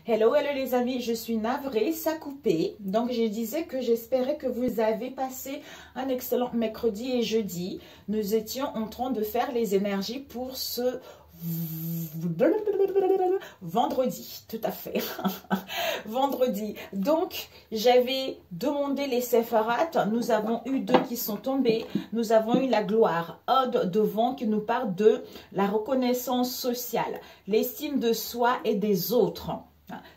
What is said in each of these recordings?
Hello, hello les amis, je suis navrée, ça a coupé. Donc je disais que j'espérais que vous avez passé un excellent mercredi et jeudi. Nous étions en train de faire les énergies pour ce vendredi, tout à fait, vendredi. Donc j'avais demandé les sépharates, nous avons eu 2 qui sont tombés. Nous avons eu la gloire, Ode devant, qui nous parle de la reconnaissance sociale, l'estime de soi et des autres.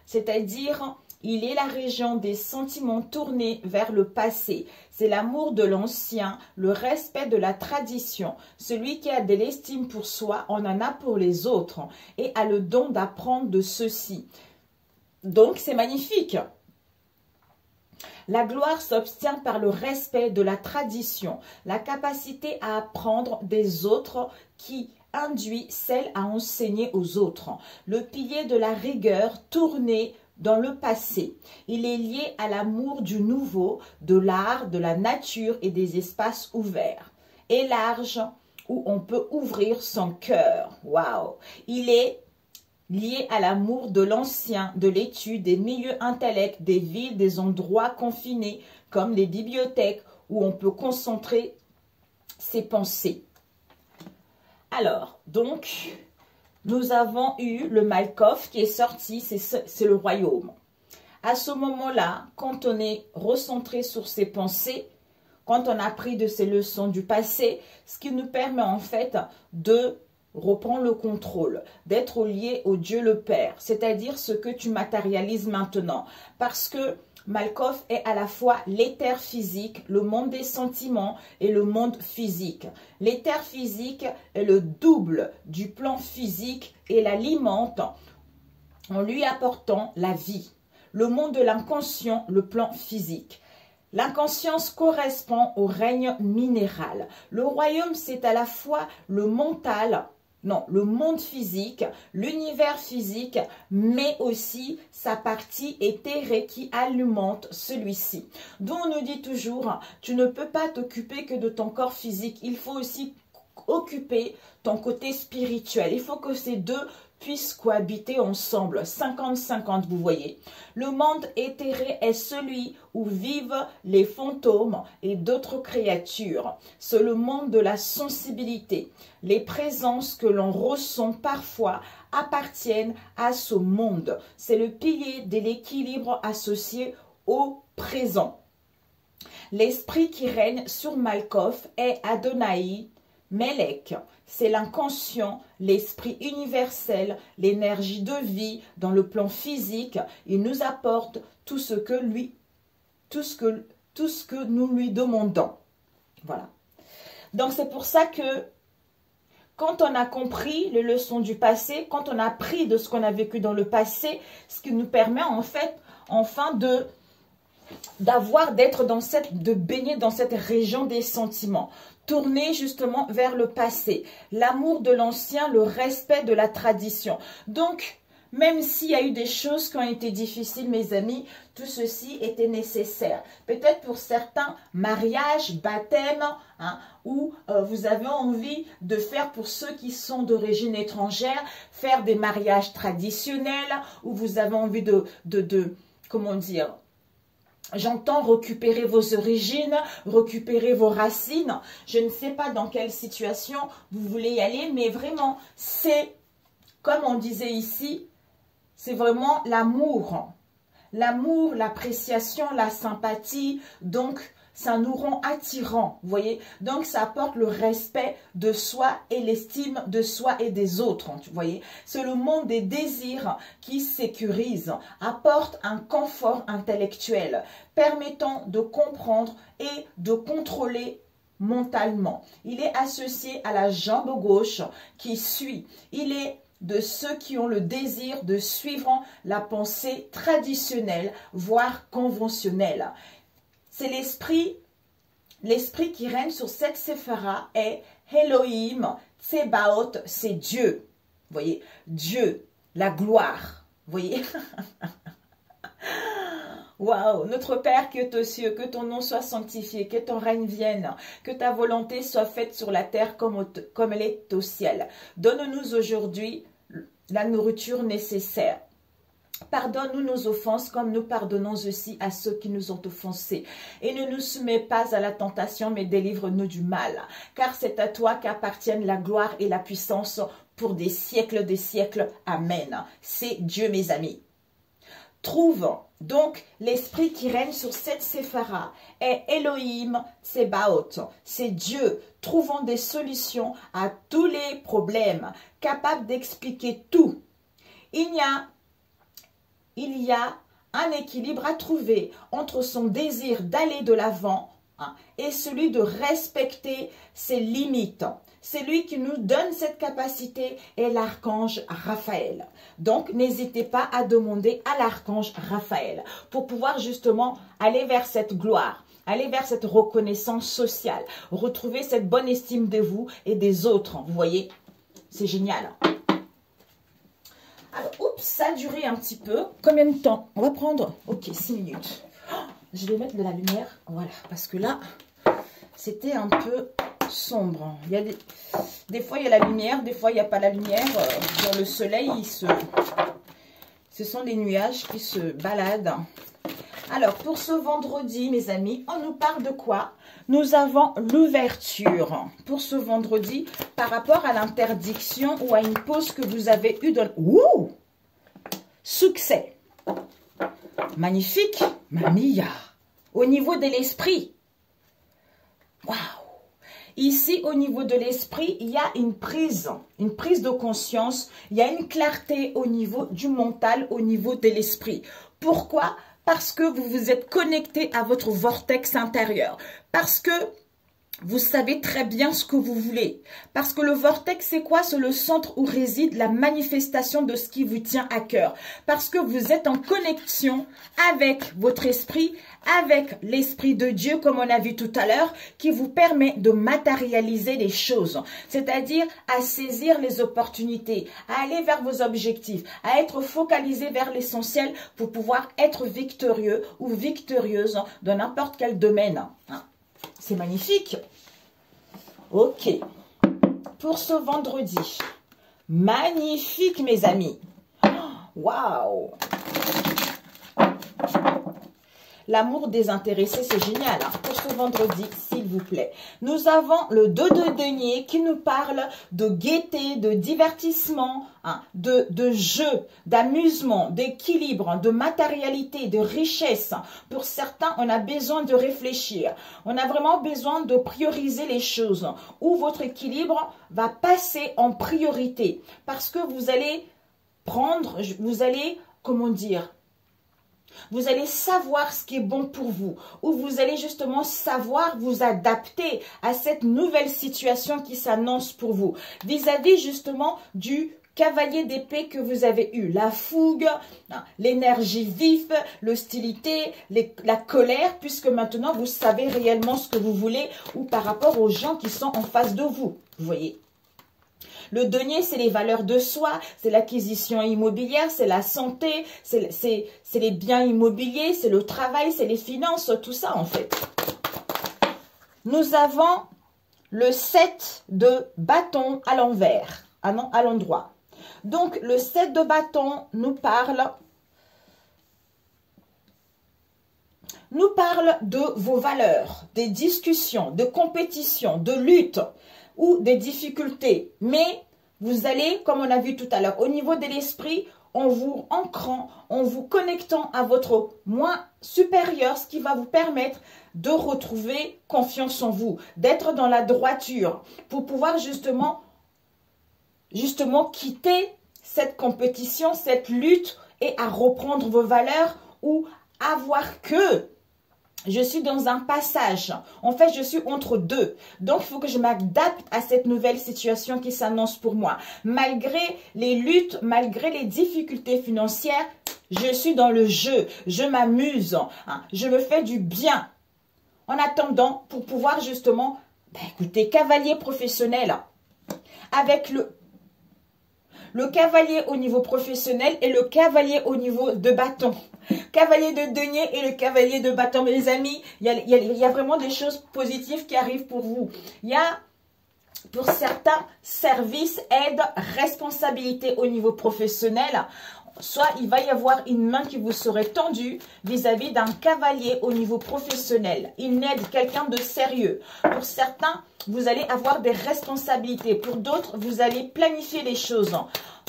C'est-à-dire, il est la région des sentiments tournés vers le passé. C'est l'amour de l'ancien, le respect de la tradition. Celui qui a de l'estime pour soi en a pour les autres et a le don d'apprendre de ceux-ci. Donc, c'est magnifique. La gloire s'obtient par le respect de la tradition, la capacité à apprendre des autres qui induit celle à enseigner aux autres. Le pilier de la rigueur tourné dans le passé. Il est lié à l'amour du nouveau, de l'art, de la nature et des espaces ouverts et larges où on peut ouvrir son cœur. Waouh! Il est lié à l'amour de l'ancien, de l'étude, des milieux intellects, des villes, des endroits confinés comme les bibliothèques où on peut concentrer ses pensées. Alors, donc, nous avons eu le Malkoff qui est sorti, c'est le royaume. À ce moment-là, quand on est recentré sur ses pensées, quand on a pris de ces leçons du passé, ce qui nous permet en fait de reprendre le contrôle, d'être lié au Dieu le Père, c'est-à-dire ce que tu matérialises maintenant. Parce que Malkoff est à la fois l'éther physique, le monde des sentiments et le monde physique. L'éther physique est le double du plan physique et l'alimente en lui apportant la vie. Le monde de l'inconscient, le plan physique. L'inconscience correspond au règne minéral. Le royaume, c'est à la fois le mental, non, le monde physique, l'univers physique, mais aussi sa partie éthérée qui alimente celui-ci. Dont on nous dit toujours, tu ne peux pas t'occuper que de ton corps physique, il faut aussi occuper ton côté spirituel. Il faut que ces deux puissent cohabiter ensemble, 50-50, vous voyez. Le monde éthéré est celui où vivent les fantômes et d'autres créatures. C'est le monde de la sensibilité. Les présences que l'on ressent parfois appartiennent à ce monde. C'est le pilier de l'équilibre associé au présent. L'esprit qui règne sur Malkoff est Adonai Melech. C'est l'inconscient, l'esprit universel, l'énergie de vie dans le plan physique. Il nous apporte tout ce que nous lui demandons. Voilà. Donc c'est pour ça que quand on a compris les leçons du passé, quand on a appris de ce qu'on a vécu dans le passé, ce qui nous permet en fait enfin de baigner dans cette région des sentiments, tourner justement vers le passé, l'amour de l'ancien, le respect de la tradition. Donc, même s'il y a eu des choses qui ont été difficiles, mes amis, tout ceci était nécessaire. Peut-être pour certains, mariage, baptême, ou vous avez envie de faire pour ceux qui sont d'origine étrangère, faire des mariages traditionnels, ou vous avez envie comment dire, j'entends récupérer vos origines, récupérer vos racines. Je ne sais pas dans quelle situation vous voulez y aller, mais vraiment, c'est, comme on disait ici, c'est vraiment l'amour. L'amour, l'appréciation, la sympathie. Donc, ça nous rend attirants, vous voyez. Donc, ça apporte le respect de soi et l'estime de soi et des autres, vous voyez. C'est le monde des désirs qui sécurise, apporte un confort intellectuel, permettant de comprendre et de contrôler mentalement. Il est associé à la jambe gauche qui suit. Il est de ceux qui ont le désir de suivre la pensée traditionnelle, voire conventionnelle. C'est l'esprit qui règne sur cette séphara est Elohim, Tsebaot, c'est Dieu. Vous voyez, Dieu, la gloire. Vous voyez. Waouh, notre Père qui est aux cieux, que ton nom soit sanctifié, que ton règne vienne, que ta volonté soit faite sur la terre comme elle est au ciel. Donne-nous aujourd'hui la nourriture nécessaire. Pardonne-nous nos offenses comme nous pardonnons aussi à ceux qui nous ont offensés. Et ne nous soumets pas à la tentation, mais délivre-nous du mal. Car c'est à toi qu'appartiennent la gloire et la puissance pour des siècles des siècles. Amen. C'est Dieu, mes amis. Trouve donc l'esprit qui règne sur cette séphara est Elohim Tsebaoth. C'est Dieu. Trouvons des solutions à tous les problèmes, capables d'expliquer tout. Il y a un équilibre à trouver entre son désir d'aller de l'avant et celui de respecter ses limites. C'est lui qui nous donne cette capacité et l'archange Raphaël. Donc, n'hésitez pas à demander à l'archange Raphaël pour pouvoir justement aller vers cette gloire, aller vers cette reconnaissance sociale, retrouver cette bonne estime de vous et des autres. Vous voyez, c'est génial. Alors, oups, ça a duré un petit peu. Combien de temps? On va prendre, ok, 6 minutes. Oh, je vais mettre de la lumière, voilà, parce que là, c'était un peu sombre. Il y a des fois, il y a la lumière, des fois, il n'y a pas la lumière. Dans le soleil, ce sont des nuages qui se baladent. Alors, pour ce vendredi, mes amis, on nous parle de quoi? Nous avons l'ouverture pour ce vendredi par rapport à l'interdiction ou à une pause que vous avez eue dans... Ouh! Succès! Magnifique! Mamia! Au niveau de l'esprit. Waouh! Ici, au niveau de l'esprit, il y a une prise de conscience. Il y a une clarté au niveau du mental, au niveau de l'esprit. Pourquoi? Parce que vous vous êtes connecté à votre vortex intérieur. Parce que vous savez très bien ce que vous voulez. Parce que le vortex, c'est quoi? C'est le centre où réside la manifestation de ce qui vous tient à cœur. Parce que vous êtes en connexion avec votre esprit, avec l'esprit de Dieu, comme on a vu tout à l'heure, qui vous permet de matérialiser les choses. C'est-à-dire à saisir les opportunités, à aller vers vos objectifs, à être focalisé vers l'essentiel pour pouvoir être victorieux ou victorieuse dans n'importe quel domaine. C'est magnifique. Ok. Pour ce vendredi. Magnifique, mes amis. Waouh. L'amour désintéressé, c'est génial. Pour ce vendredi, s'il vous plaît. Nous avons le 2 de denier qui nous parle de gaieté, de divertissement, de jeu, d'amusement, d'équilibre, de matérialité, de richesse. Pour certains, on a besoin de réfléchir. On a vraiment besoin de prioriser les choses. Où votre équilibre va passer en priorité. Parce que vous allez comment dire, vous allez savoir ce qui est bon pour vous, ou vous allez justement savoir vous adapter à cette nouvelle situation qui s'annonce pour vous, vis-à-vis justement du cavalier d'épée que vous avez eu, la fougue, l'énergie vive, l'hostilité, la colère, puisque maintenant vous savez réellement ce que vous voulez, ou par rapport aux gens qui sont en face de vous, vous voyez. Le denier, c'est les valeurs de soi, c'est l'acquisition immobilière, c'est la santé, c'est les biens immobiliers, c'est le travail, c'est les finances, tout ça en fait. Nous avons le 7 de bâton à l'envers, à l'endroit. Donc, le 7 de bâton nous parle de vos valeurs, des discussions, de compétition, de lutte, ou des difficultés, mais vous allez, comme on a vu tout à l'heure, au niveau de l'esprit, en vous ancrant, en vous connectant à votre moi supérieur, ce qui va vous permettre de retrouver confiance en vous, d'être dans la droiture, pour pouvoir justement quitter cette compétition, cette lutte, et à reprendre vos valeurs, ou avoir que... Je suis dans un passage. En fait, je suis entre deux. Donc, il faut que je m'adapte à cette nouvelle situation qui s'annonce pour moi. Malgré les luttes, malgré les difficultés financières, je suis dans le jeu. Je m'amuse. Je me fais du bien. En attendant, pour pouvoir justement, écoutez, cavalier professionnel, avec le cavalier au niveau professionnel et le cavalier au niveau de bâton. Cavalier de denier et le cavalier de bâton. Mes amis, il y a vraiment des choses positives qui arrivent pour vous. Il y a, pour certains, services, aides, responsabilités au niveau professionnel. soit il va y avoir une main qui vous serait tendue vis-à-vis d'un cavalier au niveau professionnel. Il aide quelqu'un de sérieux. Pour certains, vous allez avoir des responsabilités. Pour d'autres, vous allez planifier les choses.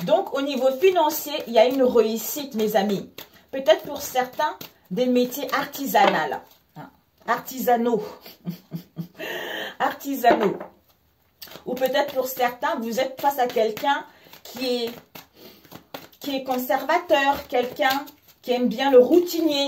Donc, au niveau financier, il y a une réussite, mes amis. Peut-être pour certains, des métiers artisanaux. Artisanaux. Artisanaux. Ou peut-être pour certains, vous êtes face à quelqu'un qui est conservateur, quelqu'un qui aime bien le routinier.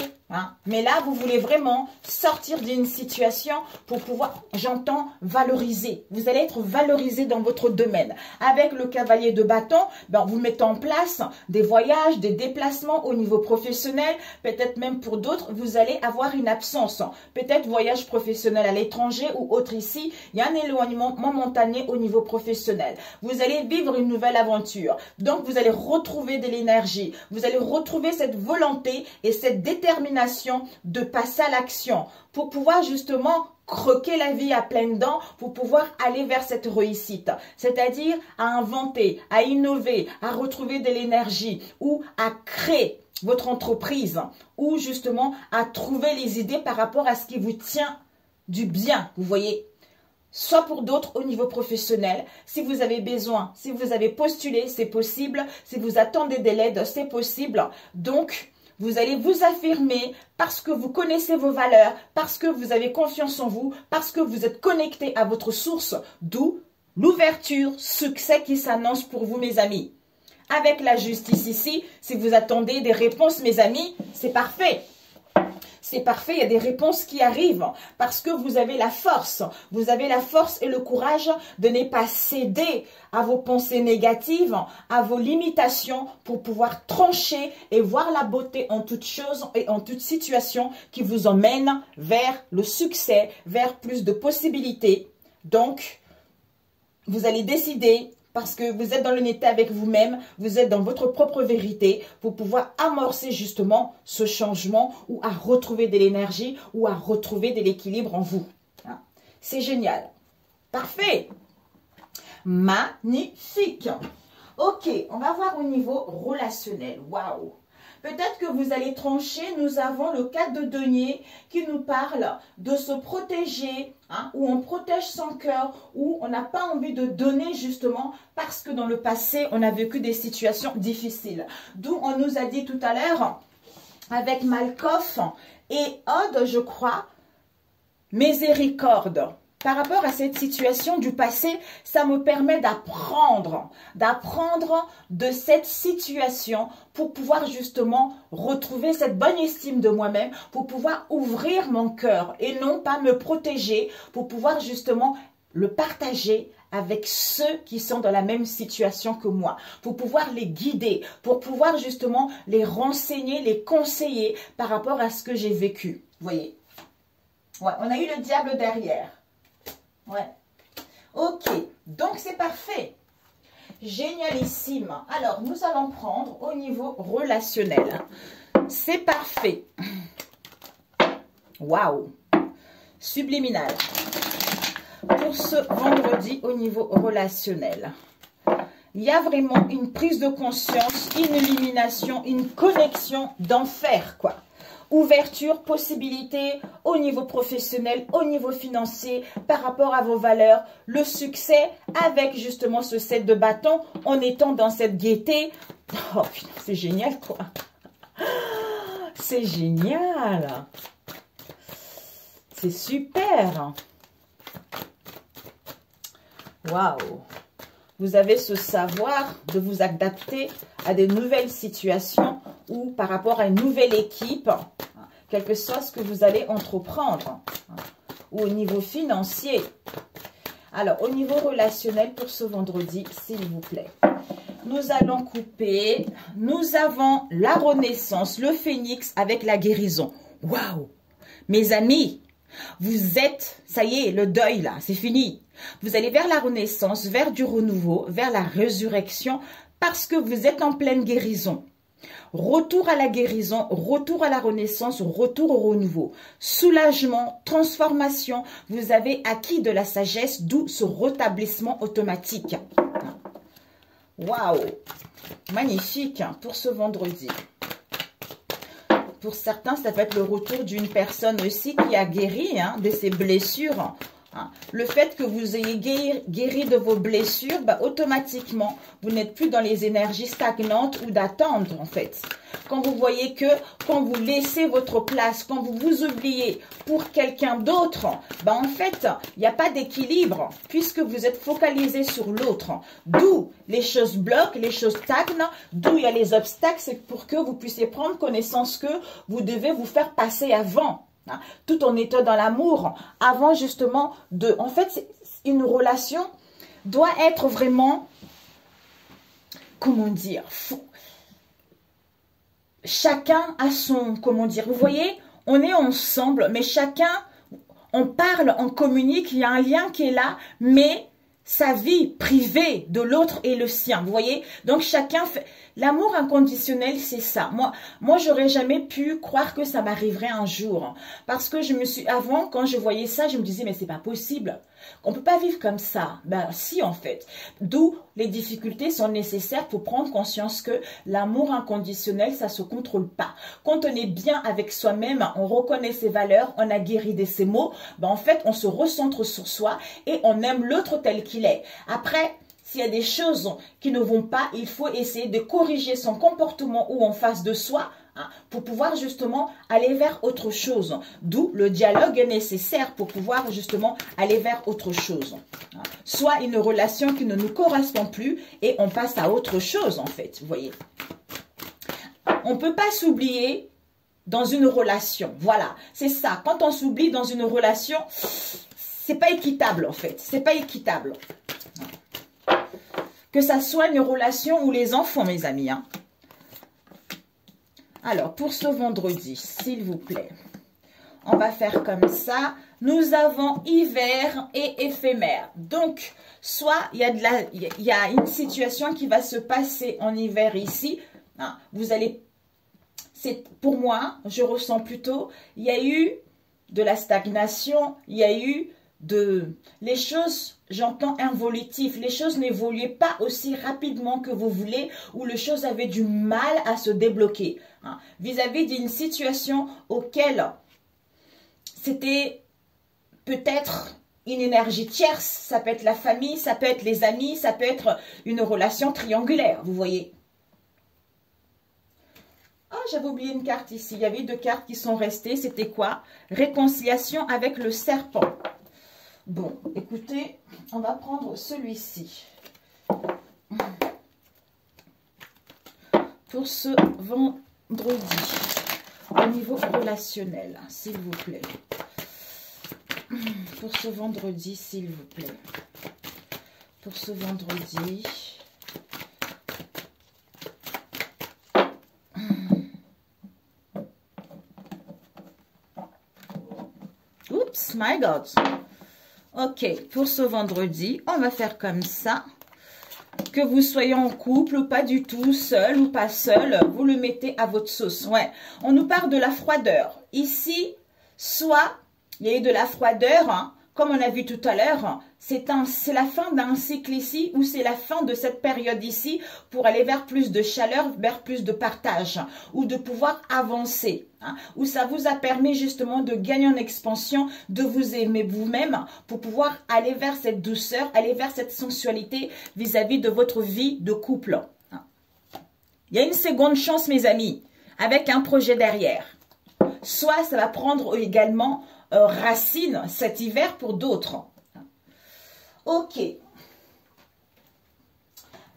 Mais là, vous voulez vraiment sortir d'une situation pour pouvoir, j'entends, valoriser. Vous allez être valorisé dans votre domaine. Avec le cavalier de bâton, vous mettez en place des voyages, des déplacements au niveau professionnel. Peut-être même pour d'autres, vous allez avoir une absence. Peut-être voyage professionnel à l'étranger ou autre ici. Il y a un éloignement momentané au niveau professionnel. Vous allez vivre une nouvelle aventure. Donc, vous allez retrouver de l'énergie. Vous allez retrouver cette volonté et cette détermination de passer à l'action pour pouvoir justement croquer la vie à pleines dents, pour pouvoir aller vers cette réussite. C'est-à-dire à inventer, à innover, à retrouver de l'énergie ou à créer votre entreprise ou justement à trouver les idées par rapport à ce qui vous tient du bien, vous voyez. Soit pour d'autres au niveau professionnel, si vous avez besoin, si vous avez postulé, c'est possible. Si vous attendez de l'aide, c'est possible. Donc, vous allez vous affirmer parce que vous connaissez vos valeurs, parce que vous avez confiance en vous, parce que vous êtes connecté à votre source, d'où l'ouverture, succès qui s'annonce pour vous, mes amis. Avec la justice ici, si vous attendez des réponses, mes amis, c'est parfait. C'est parfait, il y a des réponses qui arrivent parce que vous avez la force. Vous avez la force et le courage de ne pas céder à vos pensées négatives, à vos limitations pour pouvoir trancher et voir la beauté en toute chose et en toute situation qui vous emmène vers le succès, vers plus de possibilités. Donc, vous allez décider parce que vous êtes dans l'unité avec vous-même, vous êtes dans votre propre vérité pour pouvoir amorcer justement ce changement ou à retrouver de l'énergie ou à retrouver de l'équilibre en vous. C'est génial. Parfait. Magnifique. Ok, on va voir au niveau relationnel. Waouh. Peut-être que vous allez trancher, nous avons le 4 de denier qui nous parle de se protéger, où on protège son cœur, où on n'a pas envie de donner justement parce que dans le passé, on a vécu des situations difficiles. D'où on nous a dit tout à l'heure, avec Malkoff et Odd, je crois, miséricorde. Par rapport à cette situation du passé, ça me permet d'apprendre de cette situation pour pouvoir justement retrouver cette bonne estime de moi-même, pour pouvoir ouvrir mon cœur et non pas me protéger, pour pouvoir justement le partager avec ceux qui sont dans la même situation que moi, pour pouvoir les guider, pour pouvoir justement les renseigner, les conseiller par rapport à ce que j'ai vécu. Vous voyez? Ouais, on a eu le diable derrière. Ouais. Ok, donc c'est parfait. Génialissime. Alors, nous allons prendre au niveau relationnel. C'est parfait. Waouh. Subliminal. Pour ce vendredi au niveau relationnel, il y a vraiment une prise de conscience, une illumination, une connexion d'enfer, quoi. Ouverture, possibilité au niveau professionnel, au niveau financier, par rapport à vos valeurs, le succès avec justement ce 7 de bâton, en étant dans cette gaieté. Oh putain, c'est génial quoi. C'est génial. C'est super. Waouh. Vous avez ce savoir de vous adapter à des nouvelles situations ou par rapport à une nouvelle équipe, quel que soit ce que vous allez entreprendre, ou au niveau financier. Alors, au niveau relationnel pour ce vendredi, s'il vous plaît. Nous allons couper. Nous avons la renaissance, le phénix avec la guérison. Waouh! Mes amis, vous êtes, ça y est, le deuil là, c'est fini. Vous allez vers la renaissance, vers du renouveau, vers la résurrection, parce que vous êtes en pleine guérison. Retour à la guérison, retour à la renaissance, retour au renouveau. Soulagement, transformation. Vous avez acquis de la sagesse, d'où ce rétablissement automatique. Waouh! magnifique hein, pour ce vendredi. Pour certains, ça peut être le retour d'une personne aussi qui a guéri hein, de ses blessures. Hein. Le fait que vous ayez guéri de vos blessures, bah, automatiquement, vous n'êtes plus dans les énergies stagnantes ou d'attente en fait. Quand vous voyez que quand vous laissez votre place, quand vous vous oubliez pour quelqu'un d'autre, bah en fait, il n'y a pas d'équilibre puisque vous êtes focalisé sur l'autre. D'où les choses bloquent, les choses stagnent, d'où il y a les obstacles, c'est pour que vous puissiez prendre connaissance que vous devez vous faire passer avant. Hein, tout en étant dans l'amour, avant justement de... En fait, une relation doit être vraiment, comment dire, chacun a son, comment dire, vous voyez, on est ensemble, mais chacun, on parle, on communique, il y a un lien qui est là, mais sa vie privée de l'autre est le sien, vous voyez. Donc chacun fait... L'amour inconditionnel, c'est ça. Moi, j'aurais jamais pu croire que ça m'arriverait un jour. Parce que je me suis... Avant, quand je voyais ça, je me disais, mais c'est pas possible. On peut pas vivre comme ça. Ben si, en fait. D'où les difficultés sont nécessaires pour prendre conscience que l'amour inconditionnel, ça se contrôle pas. Quand on est bien avec soi-même, on reconnaît ses valeurs, on a guéri de ses maux, ben en fait, on se recentre sur soi et on aime l'autre tel qu'il est. Après... S'il y a des choses qui ne vont pas, il faut essayer de corriger son comportement ou en face de soi hein, pour pouvoir justement aller vers autre chose. D'où le dialogue est nécessaire pour pouvoir justement aller vers autre chose. Hein. Soit une relation qui ne nous correspond plus et on passe à autre chose en fait, vous voyez. On ne peut pas s'oublier dans une relation, voilà, c'est ça. Quand on s'oublie dans une relation, c'est pas équitable en fait, c'est pas équitable. Que ça soit une relation ou les enfants, mes amis. Hein. Alors, pour ce vendredi, s'il vous plaît, on va faire comme ça. Nous avons hiver et éphémère. Donc, soit il y a une situation qui va se passer en hiver ici. Hein, vous allez, c'est pour moi, je ressens plutôt, il y a eu de la stagnation, il y a eu les choses, j'entends involutif, les choses n'évoluaient pas aussi rapidement que vous voulez ou les choses avaient du mal à se débloquer. Hein, vis-à-vis d'une situation auquel c'était peut-être une énergie tierce, ça peut être la famille, ça peut être les amis, ça peut être une relation triangulaire, vous voyez. Ah, j'avais oublié une carte ici, il y avait deux cartes qui sont restées, c'était quoi? Réconciliation avec le serpent. Bon, écoutez, on va prendre celui-ci. Pour ce vendredi, au niveau relationnel, s'il vous plaît. Pour ce vendredi, s'il vous plaît. Pour ce vendredi. Oups, my God. Ok, pour ce vendredi, on va faire comme ça. Que vous soyez en couple ou pas du tout, seul ou pas seul, vous le mettez à votre sauce. Ouais, on nous parle de la froideur. Ici, soit il y a eu de la froideur, hein, comme on a vu tout à l'heure, c'est la fin d'un cycle ici ou c'est la fin de cette période ici pour aller vers plus de chaleur, vers plus de partage ou de pouvoir avancer. Hein, où ça vous a permis justement de gagner en expansion, de vous aimer vous-même pour pouvoir aller vers cette douceur, aller vers cette sensualité vis-à-vis de votre vie de couple. Hein. Il y a une seconde chance, mes amis, avec un projet derrière. Soit ça va prendre également racine cet hiver pour d'autres. Ok.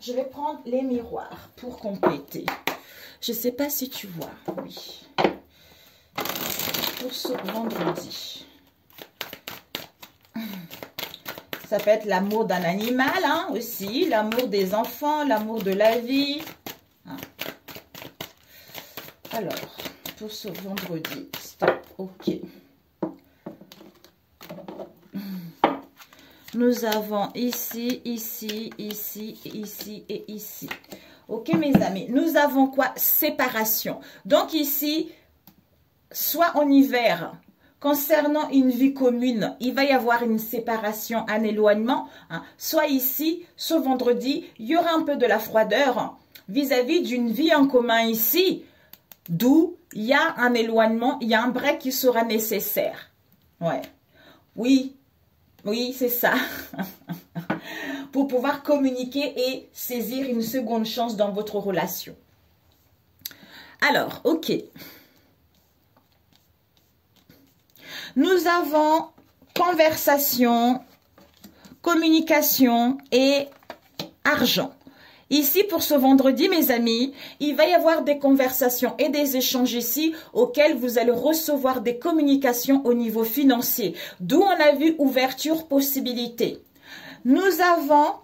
Je vais prendre les miroirs pour compléter. Je ne sais pas si tu vois. Oui. Pour ce vendredi. Ça peut être l'amour d'un animal hein, aussi. L'amour des enfants, l'amour de la vie. Hein. Alors, pour ce vendredi. Stop. Ok. Nous avons ici, ici, ici, ici et ici. Ok, mes amis. Nous avons quoi? Séparation. Donc ici, soit en hiver, concernant une vie commune, il va y avoir une séparation, un éloignement. Hein. Soit ici, ce vendredi, il y aura un peu de la froideur. vis-à-vis d'une vie en commun ici, d'où il y a un éloignement, il y a un break qui sera nécessaire. Ouais. Oui, oui, c'est ça. Pour pouvoir communiquer et saisir une seconde chance dans votre relation. Alors, ok. Nous avons conversation, communication et argent. Ici, pour ce vendredi, mes amis, il va y avoir des conversations et des échanges ici auxquels vous allez recevoir des communications au niveau financier. D'où on a vu ouverture, possibilité. Nous avons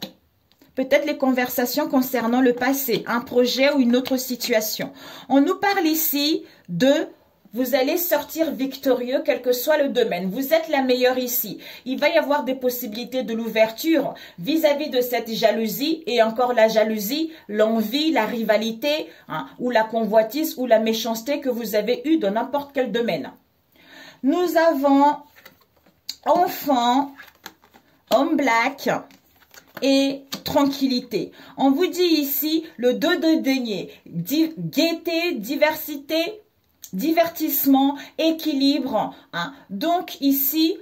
peut-être les conversations concernant le passé, un projet ou une autre situation. On nous parle ici de vous allez sortir victorieux, quel que soit le domaine. Vous êtes la meilleure ici. Il va y avoir des possibilités de l'ouverture vis-à-vis de cette jalousie. Et encore la jalousie, l'envie, la rivalité, hein, ou la convoitise, ou la méchanceté que vous avez eue dans n'importe quel domaine. Nous avons enfant, homme black et tranquillité. On vous dit ici le 2 de denier, gaieté, diversité, divertissement, équilibre. Hein. Donc ici,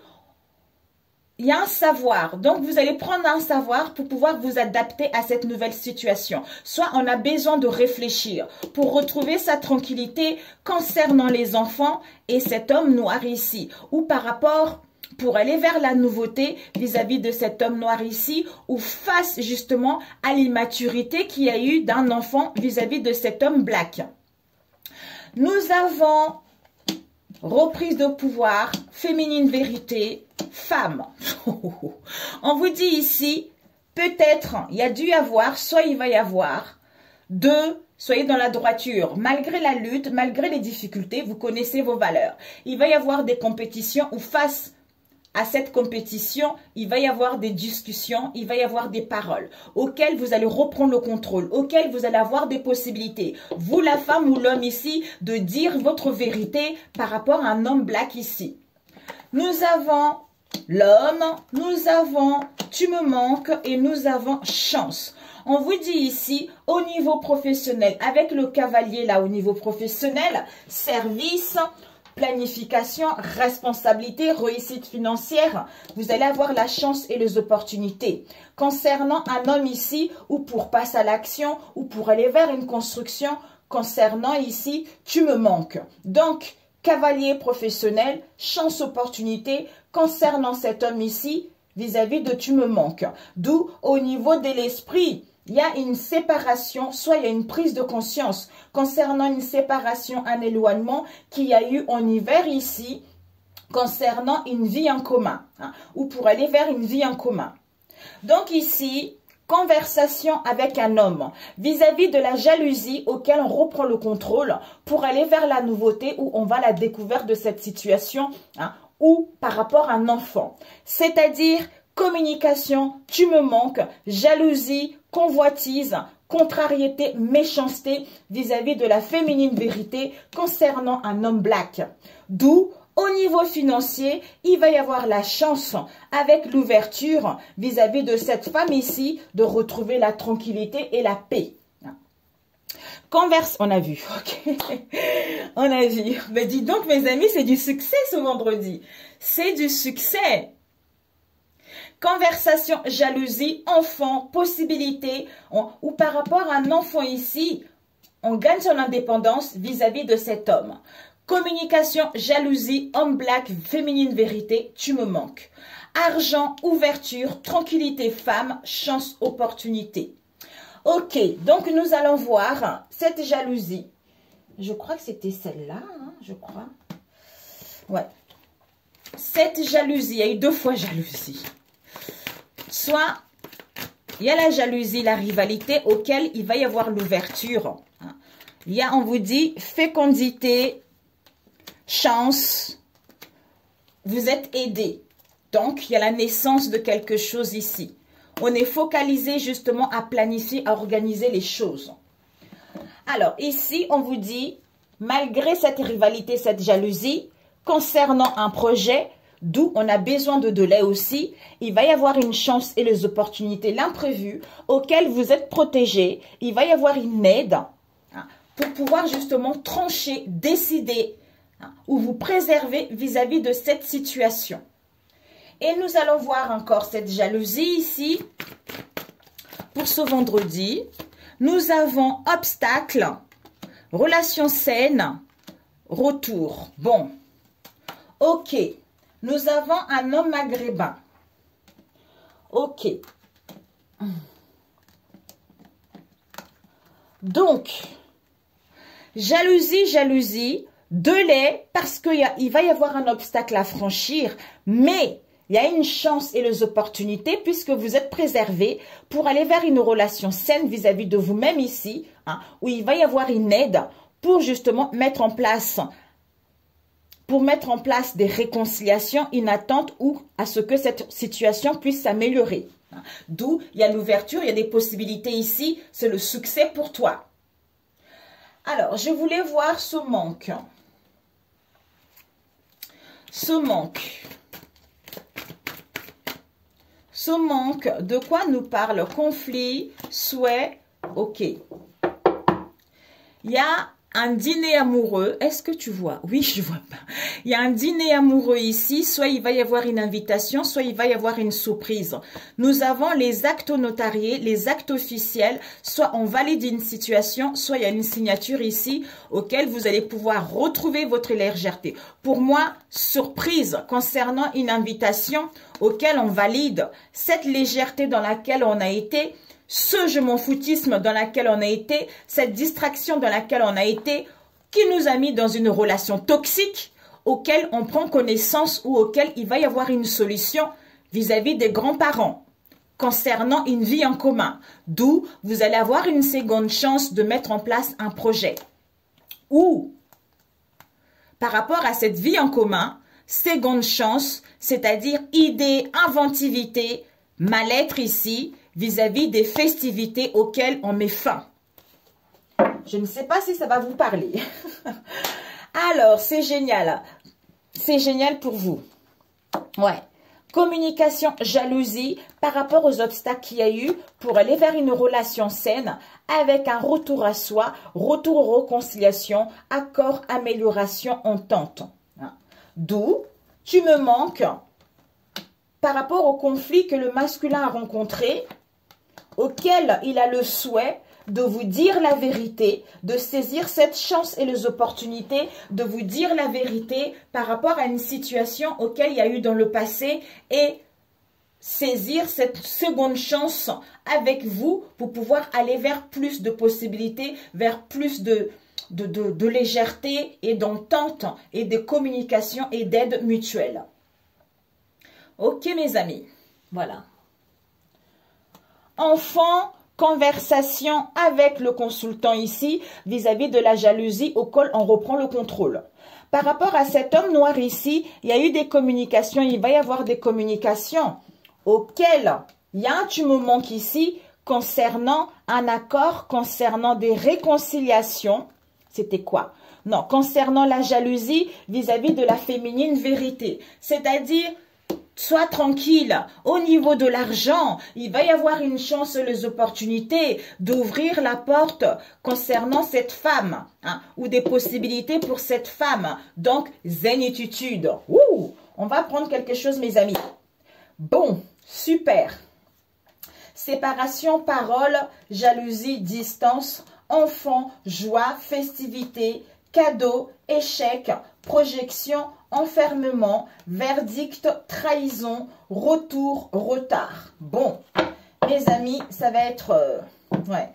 il y a un savoir. Donc vous allez prendre un savoir pour pouvoir vous adapter à cette nouvelle situation. Soit on a besoin de réfléchir pour retrouver sa tranquillité concernant les enfants et cet homme noir ici. Ou par rapport pour aller vers la nouveauté vis-à-vis de cet homme noir ici, ou face justement à l'immaturité qu'il y a eu d'un enfant vis-à-vis de cet homme black. Nous avons reprise de pouvoir, féminine vérité, femme. On vous dit ici, peut-être il y a dû y avoir, soit il va y avoir, soyez dans la droiture. Malgré la lutte, malgré les difficultés, vous connaissez vos valeurs. Il va y avoir des compétitions où face à cette compétition, il va y avoir des discussions, il va y avoir des paroles auxquelles vous allez reprendre le contrôle, auxquelles vous allez avoir des possibilités. Vous, la femme ou l'homme ici, de dire votre vérité par rapport à un homme black ici. Nous avons l'homme, nous avons tu me manques et nous avons chance. On vous dit ici, au niveau professionnel, avec le cavalier là au niveau professionnel, service, planification, responsabilité, réussite financière, vous allez avoir la chance et les opportunités. Concernant un homme ici, ou pour passer à l'action, ou pour aller vers une construction, concernant ici, tu me manques. Donc, cavalier professionnel, chance, opportunité, concernant cet homme ici, vis-à-vis de tu me manques. D'où, au niveau de l'esprit, il y a une séparation, soit il y a une prise de conscience concernant une séparation, un éloignement qu'il y a eu en hiver ici, concernant une vie en commun, hein, ou pour aller vers une vie en commun. Donc ici, conversation avec un homme vis-à-vis de la jalousie auquel on reprend le contrôle pour aller vers la nouveauté où on va à la découverte de cette situation, hein, ou par rapport à un enfant. C'est-à-dire communication, tu me manques, jalousie, convoitise, contrariété, méchanceté vis-à-vis de la féminine vérité concernant un homme black. D'où, au niveau financier, il va y avoir la chance avec l'ouverture vis-à-vis de cette femme ici de retrouver la tranquillité et la paix. Converse, on a vu, ok, on a vu. Mais dis donc mes amis, c'est du succès ce vendredi, c'est du succès. Conversation, jalousie, enfant, possibilité, ou par rapport à un enfant ici, on gagne son indépendance vis-à-vis de cet homme. Communication, jalousie, homme black, féminine vérité, tu me manques. Argent, ouverture, tranquillité, femme, chance, opportunité. Ok, donc nous allons voir cette jalousie. Je crois que c'était celle-là, hein, je crois. Ouais. Cette jalousie, il y a eu 2 fois jalousie. Soit, il y a la jalousie, la rivalité, auquel il va y avoir l'ouverture. Il y a, on vous dit, fécondité, chance, vous êtes aidé. Donc, il y a la naissance de quelque chose ici. On est focalisé justement à planifier, à organiser les choses. Alors, ici, on vous dit, malgré cette rivalité, cette jalousie, concernant un projet, d'où on a besoin de délai aussi. Il va y avoir une chance et les opportunités, l'imprévu, auxquelles vous êtes protégés. Il va y avoir une aide pour pouvoir justement trancher, décider ou vous préserver vis-à-vis de cette situation. Et nous allons voir encore cette jalousie ici. Pour ce vendredi, nous avons obstacle, relation saine, retour. Bon, ok. Nous avons un homme maghrébin. Ok. Donc, jalousie, délai, parce qu'il va y avoir un obstacle à franchir, mais il y a une chance et les opportunités puisque vous êtes préservés pour aller vers une relation saine vis-à-vis de vous-même ici, où il va y avoir une aide pour justement mettre en place des réconciliations, une attente ou à ce que cette situation puisse s'améliorer. D'où il y a l'ouverture, il y a des possibilités ici, c'est le succès pour toi. Alors, je voulais voir ce manque. Ce manque, de quoi nous parle? Conflit, souhait, ok. Il y a un dîner amoureux. Est-ce que tu vois? Oui, je vois pas. Il y a un dîner amoureux ici. Soit il va y avoir une invitation, soit il va y avoir une surprise. Nous avons les actes notariés, les actes officiels. Soit on valide une situation, soit il y a une signature ici auquel vous allez pouvoir retrouver votre légèreté. Pour moi, surprise concernant une invitation auquel on valide cette légèreté dans laquelle on a été, ce je m'en foutisme dans laquelle on a été, cette distraction dans laquelle on a été, qui nous a mis dans une relation toxique auquel on prend connaissance ou auquel il va y avoir une solution vis-à-vis des grands-parents concernant une vie en commun. D'où vous allez avoir une seconde chance de mettre en place un projet. Ou, par rapport à cette vie en commun, seconde chance, c'est-à-dire idée, inventivité, mal-être ici, vis-à-vis des festivités auxquelles on met fin. Je ne sais pas si ça va vous parler. Alors, c'est génial. C'est génial pour vous. Ouais. Communication, jalousie par rapport aux obstacles qu'il y a eu pour aller vers une relation saine avec un retour à soi, retour aux réconciliations, accord, amélioration, entente. D'où tu me manques par rapport au conflit que le masculin a rencontré, auquel il a le souhait de vous dire la vérité, de saisir cette chance et les opportunités, de vous dire la vérité par rapport à une situation auquel il y a eu dans le passé et saisir cette seconde chance avec vous pour pouvoir aller vers plus de possibilités, vers plus de légèreté et d'entente et de communication et d'aide mutuelle. Ok mes amis, voilà. Enfant, conversation avec le consultant ici vis-à-vis de la jalousie auquel on reprend le contrôle. Par rapport à cet homme noir ici, il y a eu des communications, il va y avoir des communications auxquelles il y a un tu me manques ici concernant un accord, concernant des réconciliations. C'était quoi? Non, concernant la jalousie vis-à-vis de la féminine vérité. C'est-à-dire, sois tranquille, au niveau de l'argent, il va y avoir une chance et les opportunités d'ouvrir la porte concernant cette femme, ou des possibilités pour cette femme. Donc, zénitude. Ouh, on va prendre quelque chose, mes amis. Bon, super. Séparation, parole, jalousie, distance, enfant, joie, festivité, cadeau, échec, projection, enfermement, verdict, trahison, retour, retard. Bon, mes amis, ça va être... ouais.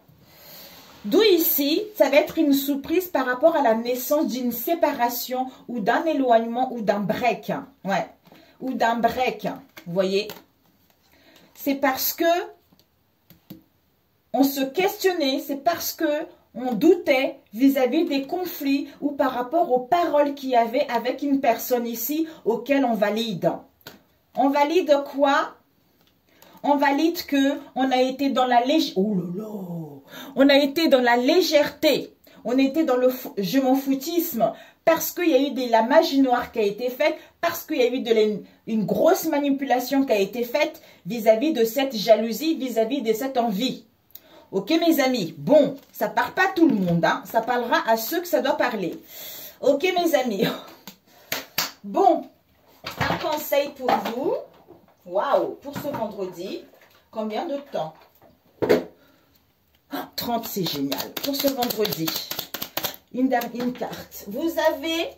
D'où ici, ça va être une surprise par rapport à la naissance d'une séparation ou d'un éloignement ou d'un break. Ouais, ou d'un break. Vous voyez? C'est parce que on se questionnait, c'est parce que on doutait vis-à-vis des conflits ou par rapport aux paroles qu'il y avait avec une personne ici auquel on valide. On valide quoi? On valide que on a été dans la légèreté. On a été dans la légèreté on était dans le je m'en foutisme, parce qu'il y a eu de la magie noire qui a été faite, parce qu'il y a eu une grosse manipulation qui a été faite vis-à-vis de cette jalousie, vis-à-vis de cette envie. Ok mes amis, bon, ça ne parle pas à tout le monde, hein, ça parlera à ceux que ça doit parler. Ok mes amis, bon, un conseil pour vous, waouh, pour ce vendredi, combien de temps? 30, c'est génial, pour ce vendredi. Une carte. Vous avez,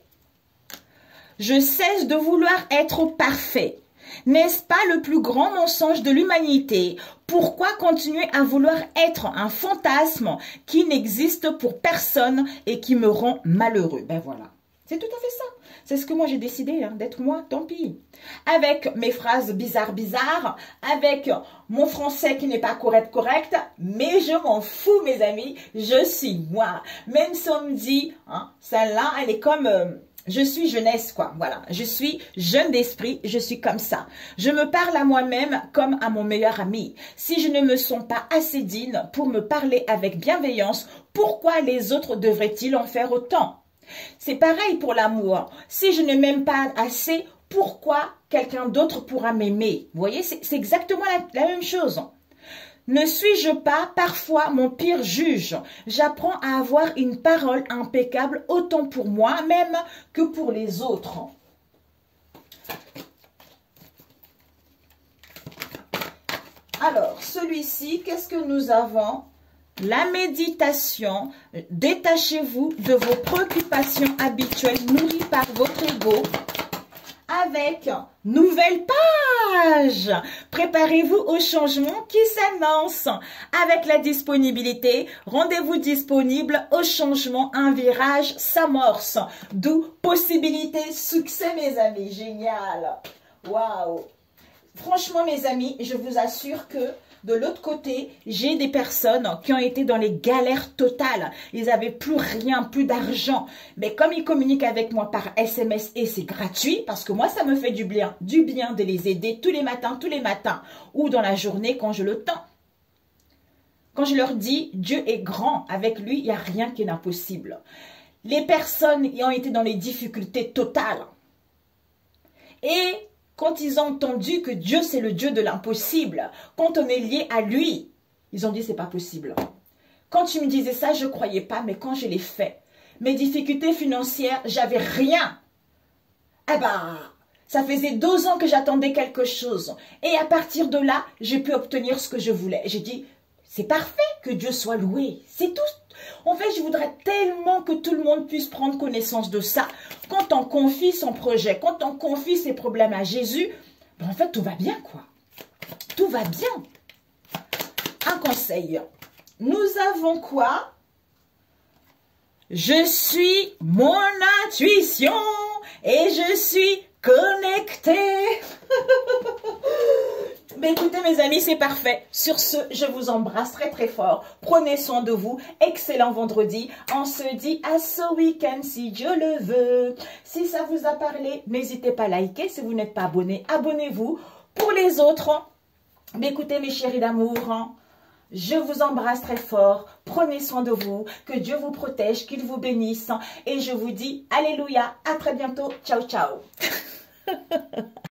je cesse de vouloir être parfait. N'est-ce pas le plus grand mensonge de l'humanité? Pourquoi continuer à vouloir être un fantasme qui n'existe pour personne et qui me rend malheureux? Ben voilà, c'est tout à fait ça. C'est ce que moi j'ai décidé, hein, d'être moi, tant pis. Avec mes phrases bizarres, avec mon français qui n'est pas correct, mais je m'en fous mes amis, je suis moi. Même si on me dit, hein, celle-là, elle est comme... je suis jeunesse, quoi. Voilà. Je suis jeune d'esprit. Je suis comme ça. Je me parle à moi-même comme à mon meilleur ami. Si je ne me sens pas assez digne pour me parler avec bienveillance, pourquoi les autres devraient-ils en faire autant? C'est pareil pour l'amour. Si je ne m'aime pas assez, pourquoi quelqu'un d'autre pourra m'aimer? Vous voyez, c'est exactement la même chose. Ne suis-je pas parfois mon pire juge? J'apprends à avoir une parole impeccable autant pour moi-même que pour les autres. Alors, celui-ci, qu'est-ce que nous avons? La méditation. Détachez-vous de vos préoccupations habituelles nourries par votre ego. Avec nouvelle page. Préparez-vous au changement qui s'annonce. Avec la disponibilité, rendez-vous disponible au changement. Un virage s'amorce. D'où possibilité, succès mes amis. Génial. Waouh. Franchement mes amis, je vous assure que de l'autre côté, j'ai des personnes qui ont été dans les galères totales. Ils n'avaient plus rien, plus d'argent. Mais comme ils communiquent avec moi par SMS et c'est gratuit, parce que moi, ça me fait du bien de les aider tous les matins, ou dans la journée quand j'ai le temps. Quand je leur dis, Dieu est grand, avec lui, il n'y a rien qui est impossible. Les personnes qui ont été dans les difficultés totales. Et quand ils ont entendu que Dieu, c'est le Dieu de l'impossible, quand on est lié à lui, ils ont dit, c'est pas possible. Quand tu me disais ça, je ne croyais pas, mais quand je l'ai fait, mes difficultés financières, j'avais rien. Eh ben, ça faisait 2 ans que j'attendais quelque chose. Et à partir de là, j'ai pu obtenir ce que je voulais. J'ai dit, c'est parfait, que Dieu soit loué. C'est tout. En fait, je voudrais tellement que tout le monde puisse prendre connaissance de ça. Quand on confie son projet, quand on confie ses problèmes à Jésus, ben en fait, tout va bien, quoi. Tout va bien. Un conseil. Nous avons quoi? Je suis mon intuition et je suis connectée. Mais écoutez mes amis, c'est parfait. Sur ce, je vous embrasse très très fort. Prenez soin de vous. Excellent vendredi. On se dit à ce week-end si Dieu le veut. Si ça vous a parlé, n'hésitez pas à liker. Si vous n'êtes pas abonné, abonnez-vous. Pour les autres, écoutez mes chéris d'amour, je vous embrasse très fort. Prenez soin de vous. Que Dieu vous protège, qu'il vous bénisse. Et je vous dis alléluia. À très bientôt. Ciao, ciao.